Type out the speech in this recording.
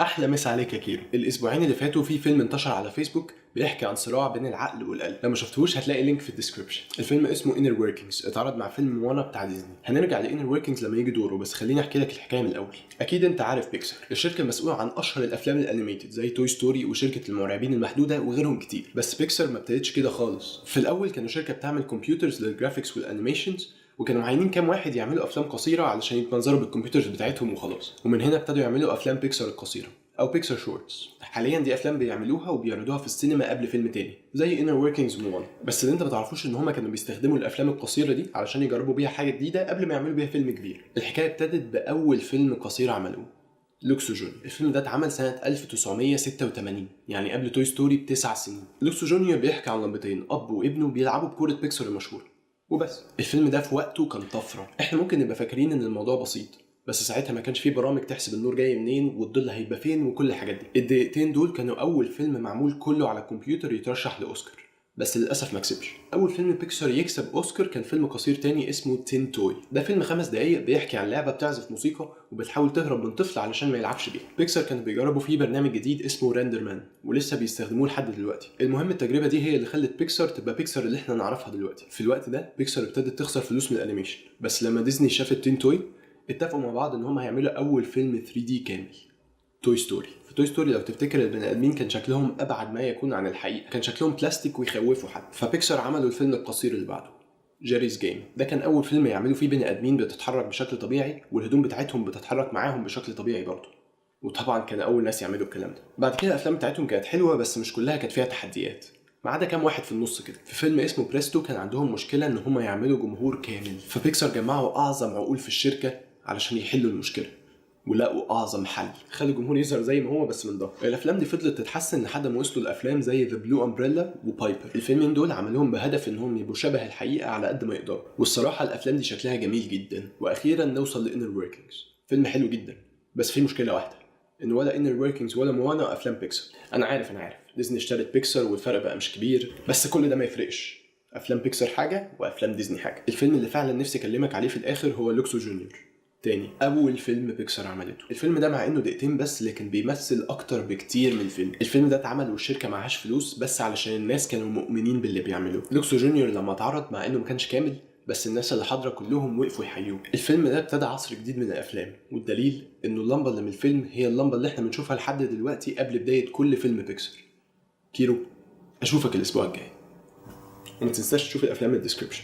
احلى مسا عليك يا كيرو. الاسبوعين اللي فاتوا في فيلم انتشر على فيسبوك بيحكي عن صراع بين العقل والقلب. لو ما شفتوش هتلاقي لينك في الديسكربشن. الفيلم اسمه انر وركينجز، اتعرض مع فيلم موانا بتاع ديزني. هنرجع لانر وركينجز لما يجي دوره، بس خليني احكي لك الحكايه من الاول. اكيد انت عارف بيكسار، الشركه المسؤوله عن اشهر الافلام الانيميتد زي توي ستوري وشركه المرعبين المحدوده وغيرهم كتير. بس بيكسار ما ابتدتش كده خالص. في الاول كانوا شركه بتعمل كمبيوترز للجرافيكس والانيميشنز، وكانوا معينين كام واحد يعملوا افلام قصيره علشان يتمنظروا بالكمبيوترز بتاعتهم وخلاص. ومن هنا ابتدوا يعملوا افلام بيكسار القصيره او بيكسار شورتس. حاليا دي افلام بيعملوها وبيعرضوها في السينما قبل فيلم تاني زي انر وركينجز وموان. بس اللي انت ما تعرفوش ان هما كانوا بيستخدموا الافلام القصيره دي علشان يجربوا بيها حاجه جديده قبل ما يعملوا بيها فيلم كبير. الحكايه ابتدت باول فيلم قصير عملوه، لوكسو جونيور. الفيلم ده اتعمل سنة 1986، يعني قبل توي ستوري ب9 سنين. لوكسو جونيور بيحكي عن لمبتين، أب وابنه بيلعبوا بكرة بيكسر المشهورة وبس. الفيلم ده في وقته كان طفرة. احنا ممكن نبقى فاكرين ان الموضوع بسيط، بس ساعتها ما كانش فيه برامج تحسب النور جاي منين والظل هيبقى فين وكل الحاجات دي. الدقيقتين دول كانوا أول فيلم معمول كله على الكمبيوتر يترشح لأوسكار، بس للأسف ما كسبش. أول فيلم بيكسار يكسب أوسكار كان فيلم قصير تاني اسمه تين توي. ده فيلم 5 دقايق بيحكي عن لعبة بتعزف موسيقى وبتحاول تهرب من طفل علشان ما يلعبش بيها. بيكسار كانوا بيجربوا فيه برنامج جديد اسمه ريندر مان، ولسه بيستخدموه لحد دلوقتي. المهم التجربة دي هي اللي خلت بيكسار تبقى بيكسار اللي احنا نعرفها دلوقتي. في الوقت ده بيكسار ابتدت تخسر فلوس من الانيميشن، بس لما ديزني شافت تين توي اتفقوا مع بعض ان هم هيعملوا اول فيلم 3D كامل، توي ستوري. في توي ستوري لو تفتكر البني ادمين كان شكلهم ابعد ما يكون عن الحقيقه، كان شكلهم بلاستيك ويخوفوا حد. فبيكسار عملوا الفيلم القصير اللي بعده، جيريز جيم. ده كان اول فيلم يعملوا فيه بني ادمين بتتحرك بشكل طبيعي والهدوم بتاعتهم بتتحرك معاهم بشكل طبيعي برضه، وطبعا كان اول ناس يعملوا الكلام ده. بعد كده الافلام بتاعتهم كانت حلوه، بس مش كلها كانت فيها تحديات، ما عدا كام واحد في النص كده. في فيلم اسمه بريستو كان عندهم مشكله ان هم يعملوا جمهور كامل، فبيكسار جمعوا اعظم عقول في الشركه علشان يحلوا المشكله، ولقوا اعظم حل خلى الجمهور يظهر زي ما هو بس من ظهر. الافلام دي فضلت تتحسن لحد ما وصلوا لافلام زي ذا بلو امبريلا وبايبر. الفيلمين دول عملوهم بهدف انهم يبقوا شبه الحقيقه على قد ما يقدروا، والصراحه الافلام دي شكلها جميل جدا. واخيرا نوصل لانر وركينجز، فيلم حلو جدا بس فيه مشكله واحده، ان ولا انر وركينجز ولا موانا افلام بيكسار. انا عارف ديزني اشترت بيكسار والفرق بقى مش كبير، بس كل ده ما يفرقش. افلام بيكسار حاجه وافلام ديزني حاجه. الفيلم اللي فعلا نفسي اكلمك عليه في الاخر هو لوكسو جونيور، تاني اول فيلم بيكسار عملته. الفيلم ده مع انه دقيقتين بس لكن بيمثل اكتر بكتير من الفيلم. الفيلم ده اتعمل والشركه معهاش فلوس بس علشان الناس كانوا مؤمنين باللي بيعملوه. لوكسو جونيور لما اتعرض مع انه ما كانش كامل، بس الناس اللي حاضره كلهم وقفوا يحيوه. الفيلم ده ابتدى عصر جديد من الافلام، والدليل انه اللمبه اللي من الفيلم هي اللمبه اللي احنا بنشوفها لحد دلوقتي قبل بدايه كل فيلم بيكسار. كيرو، اشوفك الاسبوع الجاي، وما تنساش تشوف الافلام الديسكريبشن.